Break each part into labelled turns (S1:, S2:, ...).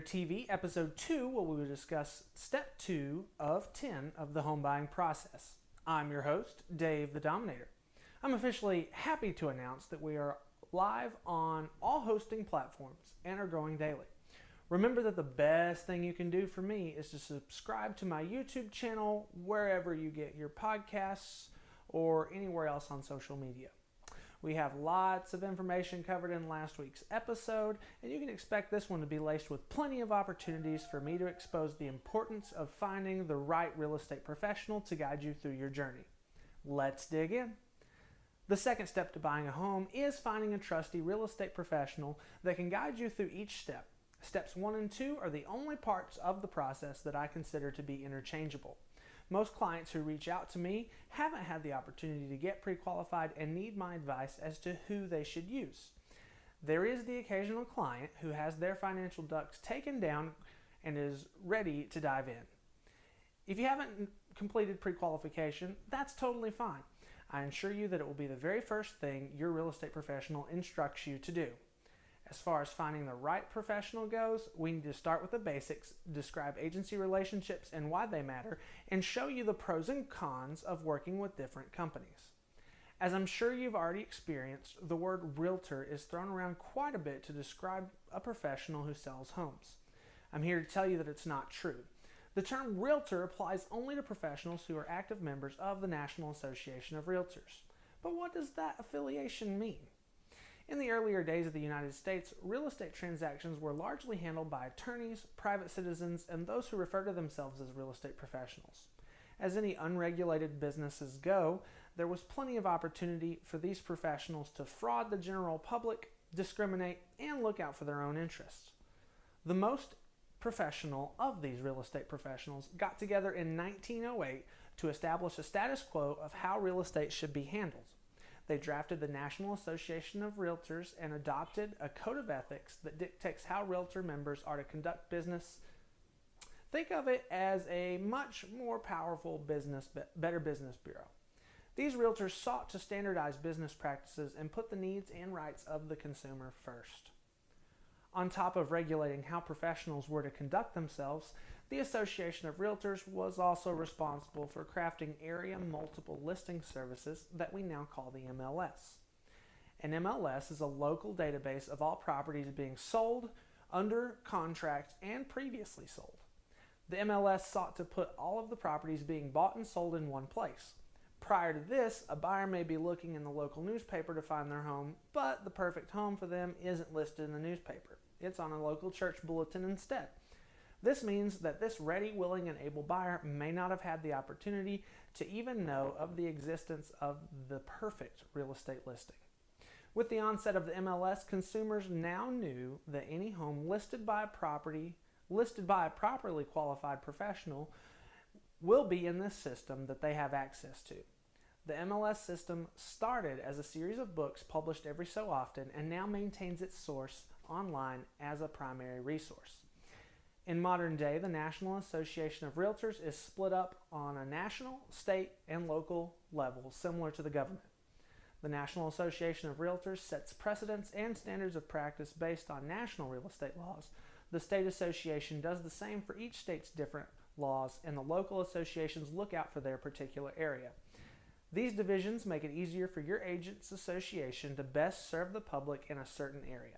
S1: Dominator TV, Episode 2, where we will discuss Step 2 of 10 of the home buying process. I'm your host, Dave the Dominator. I'm officially happy to announce that we are live on all hosting platforms and are growing daily. Remember that the best thing you can do for me is to subscribe to my YouTube channel wherever you get your podcasts or anywhere else on social media. We have lots of information covered in last week's episode, and you can expect this one to be laced with plenty of opportunities for me to expose the importance of finding the right real estate professional to guide you through your journey. Let's dig in. The second step to buying a home is finding a trusty real estate professional that can guide you through each step. Steps 1 and 2 are the only parts of the process that I consider to be interchangeable. Most clients who reach out to me haven't had the opportunity to get pre-qualified and need my advice as to who they should use. There is the occasional client who has their financial ducks taken down and is ready to dive in. If you haven't completed pre-qualification, that's totally fine. I assure you that it will be the very first thing your real estate professional instructs you to do. As far as finding the right professional goes, we need to start with the basics, describe agency relationships and why they matter, and show you the pros and cons of working with different companies. As I'm sure you've already experienced, the word realtor is thrown around quite a bit to describe a professional who sells homes. I'm here to tell you that it's not true. The term realtor applies only to professionals who are active members of the National Association of Realtors. But what does that affiliation mean? In the earlier days of the United States, real estate transactions were largely handled by attorneys, private citizens, and those who refer to themselves as real estate professionals. As any unregulated businesses go, there was plenty of opportunity for these professionals to fraud the general public, discriminate, and look out for their own interests. The most professional of these real estate professionals got together in 1908 to establish a status quo of how real estate should be handled. They drafted the National Association of Realtors and adopted a code of ethics that dictates how realtor members are to conduct business. Think of it as a much more powerful Better Business Bureau. These realtors sought to standardize business practices and put the needs and rights of the consumer first. On top of regulating how professionals were to conduct themselves, the Association of Realtors was also responsible for crafting area multiple listing services that we now call the MLS. An MLS is a local database of all properties being sold, under contract, and previously sold. The MLS sought to put all of the properties being bought and sold in one place. Prior to this, a buyer may be looking in the local newspaper to find their home, but the perfect home for them isn't listed in the newspaper. It's on a local church bulletin instead. This means that this ready, willing, and able buyer may not have had the opportunity to even know of the existence of the perfect real estate listing. With the onset of the MLS, consumers now knew that any home listed by a properly qualified professional will be in this system that they have access to. The MLS system started as a series of books published every so often and now maintains its source online as a primary resource. In modern day, the National Association of Realtors is split up on a national, state, and local level, similar to the government. The National Association of Realtors sets precedents and standards of practice based on national real estate laws. The state association does the same for each state's different laws, and the local associations look out for their particular area. These divisions make it easier for your agent's association to best serve the public in a certain area.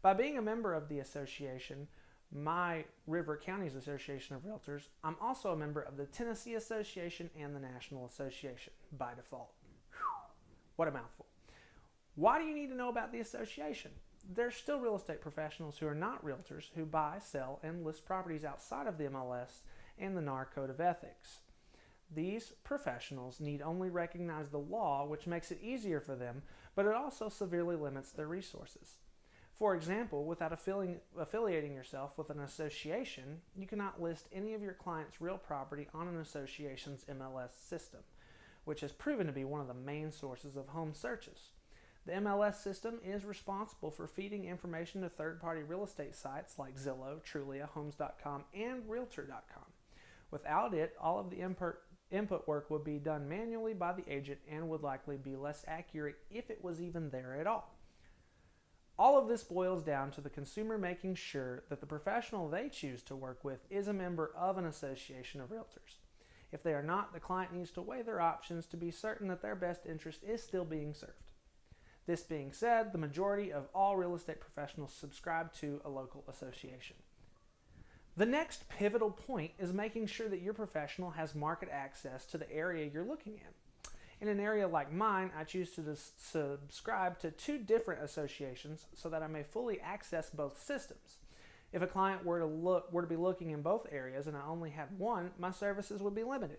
S1: By being a member of the association, my River Counties Association of Realtors, I'm also a member of the Tennessee Association and the National Association by default. Whew, what a mouthful. Why do you need to know about the association? There's still real estate professionals who are not realtors who buy, sell, and list properties outside of the MLS and the NAR Code of Ethics. These professionals need only recognize the law, which makes it easier for them, but it also severely limits their resources. For example, without affiliating yourself with an association, you cannot list any of your clients' real property on an association's MLS system, which has proven to be one of the main sources of home searches. The MLS system is responsible for feeding information to third-party real estate sites like Zillow, Trulia, Homes.com, and Realtor.com. Without it, all of the input work would be done manually by the agent and would likely be less accurate if it was even there at all. All of this boils down to the consumer making sure that the professional they choose to work with is a member of an association of realtors. If they are not, the client needs to weigh their options to be certain that their best interest is still being served. This being said, the majority of all real estate professionals subscribe to a local association. The next pivotal point is making sure that your professional has market access to the area you're looking at. In an area like mine, I choose to subscribe to 2 different associations so that I may fully access both systems. If a client were to be looking in both areas and I only had one, my services would be limited.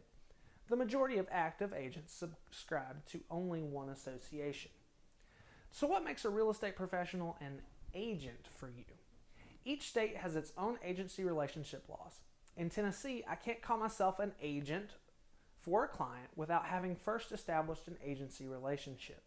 S1: The majority of active agents subscribe to only one association. So what makes a real estate professional an agent for you? Each state has its own agency relationship laws. In Tennessee, I can't call myself an agent for a client without having first established an agency relationship.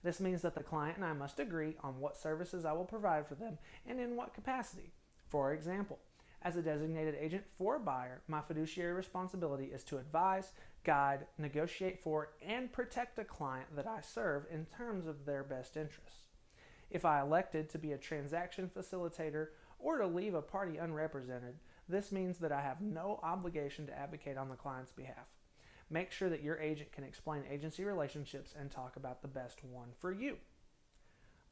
S1: This means that the client and I must agree on what services I will provide for them and in what capacity. For example, as a designated agent for a buyer, my fiduciary responsibility is to advise, guide, negotiate for, and protect a client that I serve in terms of their best interests. If I elected to be a transaction facilitator or to leave a party unrepresented, this means that I have no obligation to advocate on the client's behalf. Make sure that your agent can explain agency relationships and talk about the best one for you.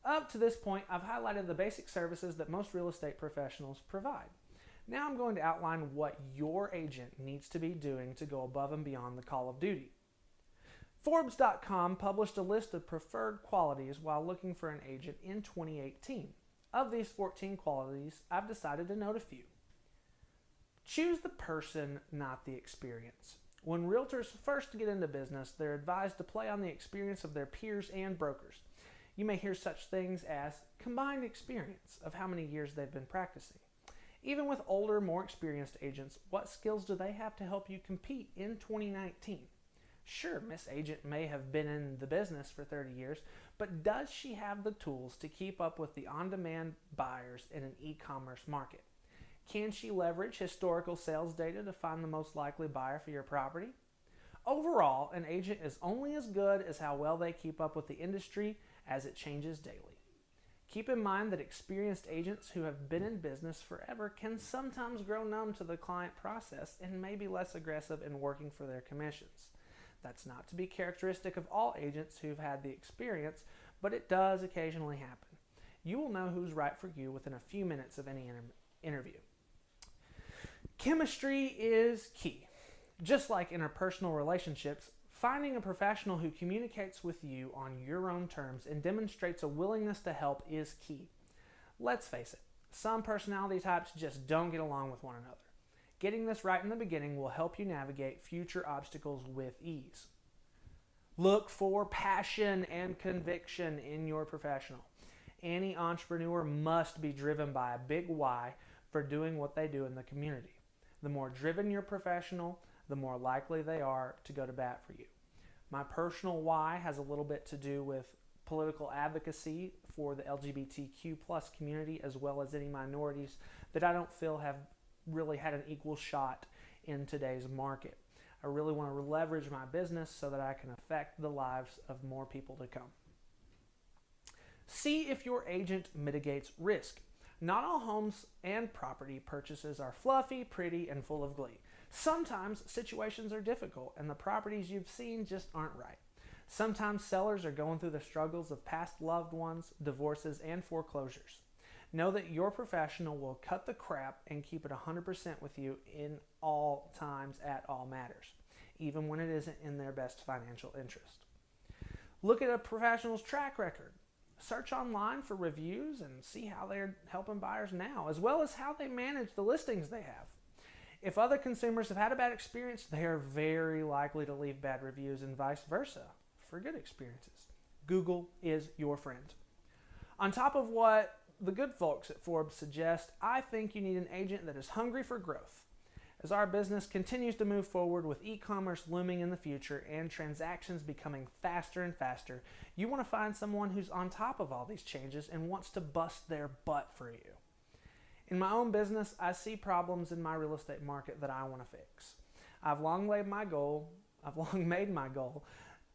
S1: Up to this point, I've highlighted the basic services that most real estate professionals provide. Now I'm going to outline what your agent needs to be doing to go above and beyond the call of duty. Forbes.com published a list of preferred qualities while looking for an agent in 2018. Of these 14 qualities, I've decided to note a few. Choose the person, not the experience. When realtors first get into business, they're advised to play on the experience of their peers and brokers. You may hear such things as combined experience of how many years they've been practicing. Even with older, more experienced agents, what skills do they have to help you compete in 2019? Sure, Miss Agent may have been in the business for 30 years, but does she have the tools to keep up with the on-demand buyers in an e-commerce market? Can she leverage historical sales data to find the most likely buyer for your property? Overall, an agent is only as good as how well they keep up with the industry as it changes daily. Keep in mind that experienced agents who have been in business forever can sometimes grow numb to the client process and may be less aggressive in working for their commissions. That's not to be characteristic of all agents who've had the experience, but it does occasionally happen. You will know who's right for you within a few minutes of any interview. Chemistry is key. Just like interpersonal relationships, finding a professional who communicates with you on your own terms and demonstrates a willingness to help is key. Let's face it, some personality types just don't get along with one another. Getting this right in the beginning will help you navigate future obstacles with ease. Look for passion and conviction in your professional. Any entrepreneur must be driven by a big why for doing what they do in the community. The more driven your professional, the more likely they are to go to bat for you. My personal why has a little bit to do with political advocacy for the LGBTQ plus community, as well as any minorities that I don't feel have really had an equal shot in today's market. I really want to leverage my business so that I can affect the lives of more people to come. See if your agent mitigates risk. Not all homes and property purchases are fluffy, pretty, and full of glee. Sometimes situations are difficult and the properties you've seen just aren't right. Sometimes sellers are going through the struggles of past loved ones, divorces, and foreclosures. Know that your professional will cut the crap and keep it 100% with you in all times at all matters, even when it isn't in their best financial interest. Look at a professional's track record. Search online for reviews and see how they're helping buyers now, as well as how they manage the listings they have. If other consumers have had a bad experience, they are very likely to leave bad reviews and vice versa for good experiences. Google is your friend. On top of what the good folks at Forbes suggest, I think you need an agent that is hungry for growth. As our business continues to move forward with e-commerce looming in the future and transactions becoming faster and faster, you want to find someone who's on top of all these changes and wants to bust their butt for you. In my own business, I see problems in my real estate market that I want to fix. I've long made my goal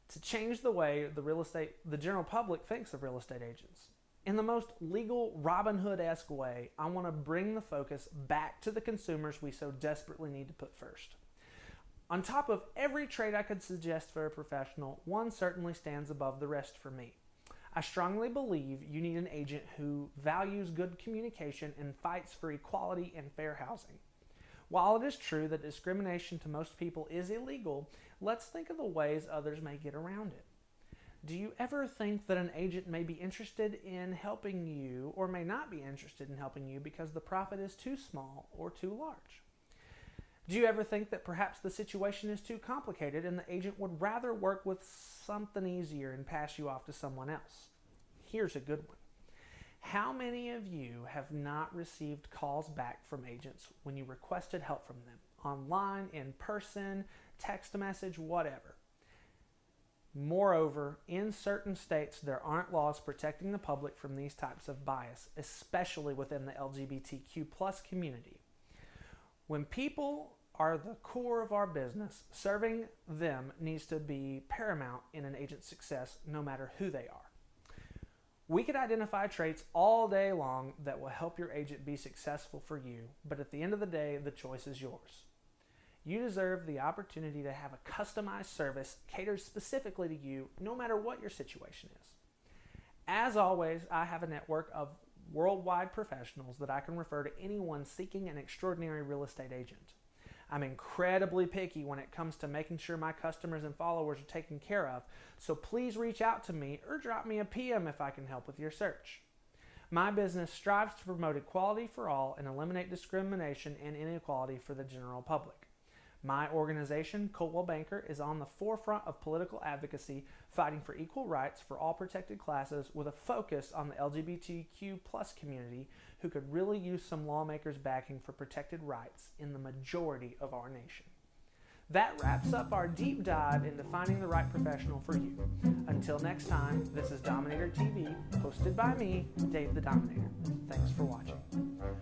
S1: to change the way the general public thinks of real estate agents. In the most legal Robin Hood-esque way, I want to bring the focus back to the consumers we so desperately need to put first. On top of every trait I could suggest for a professional, one certainly stands above the rest for me. I strongly believe you need an agent who values good communication and fights for equality and fair housing. While it is true that discrimination to most people is illegal, let's think of the ways others may get around it. Do you ever think that an agent may be interested in helping you or may not be interested in helping you because the profit is too small or too large? Do you ever think that perhaps the situation is too complicated and the agent would rather work with something easier and pass you off to someone else? Here's a good one. How many of you have not received calls back from agents when you requested help from them? Online, in person, text message, whatever. Moreover, in certain states, there aren't laws protecting the public from these types of bias, especially within the LGBTQ plus community. When people are the core of our business, serving them needs to be paramount in an agent's success, no matter who they are. We could identify traits all day long that will help your agent be successful for you, but at the end of the day, the choice is yours. You deserve the opportunity to have a customized service catered specifically to you, no matter what your situation is. As always, I have a network of worldwide professionals that I can refer to anyone seeking an extraordinary real estate agent. I'm incredibly picky when it comes to making sure my customers and followers are taken care of, so please reach out to me or drop me a PM if I can help with your search. My business strives to promote equality for all and eliminate discrimination and inequality for the general public. My organization, Coldwell Banker, is on the forefront of political advocacy, fighting for equal rights for all protected classes with a focus on the LGBTQ plus community who could really use some lawmakers' backing for protected rights in the majority of our nation. That wraps up our deep dive into finding the right professional for you. Until next time, this is Dominator TV, hosted by me, Dave the Dominator. Thanks for watching.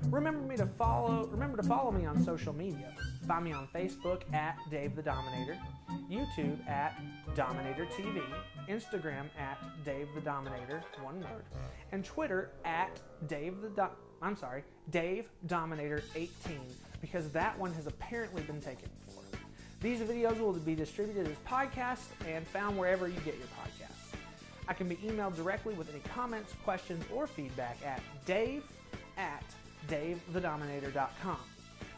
S1: Remember to follow me on social media. Find me on Facebook at Dave the Dominator, YouTube at Dominator TV, Instagram at Dave the Dominator, one word, and Twitter at Dave Dominator 18, because that one has apparently been taken before. These videos will be distributed as podcasts and found wherever you get your podcasts. I can be emailed directly with any comments, questions, or feedback at dave@davethedominator.com.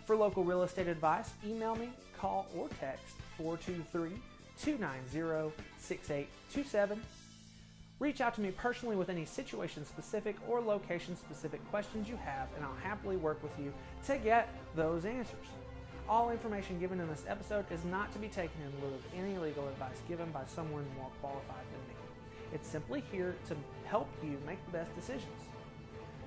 S1: For local real estate advice, email me, call, or text 423-290-6827. Reach out to me personally with any situation-specific or location-specific questions you have, and I'll happily work with you to get those answers. All information given in this episode is not to be taken in lieu of any legal advice given by someone more qualified than me. It's simply here to help you make the best decisions.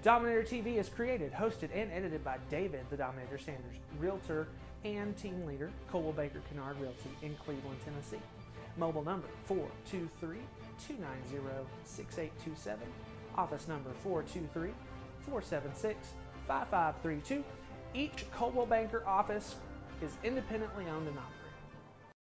S1: Dominator TV is created, hosted, and edited by David the Dominator Sanders, Realtor and Team Leader, Coldwell Banker Kennard Realty in Cleveland, Tennessee. Mobile number 423-290-6827. Office number 423-476-5532. Each Coldwell Banker office is independently owned and operated.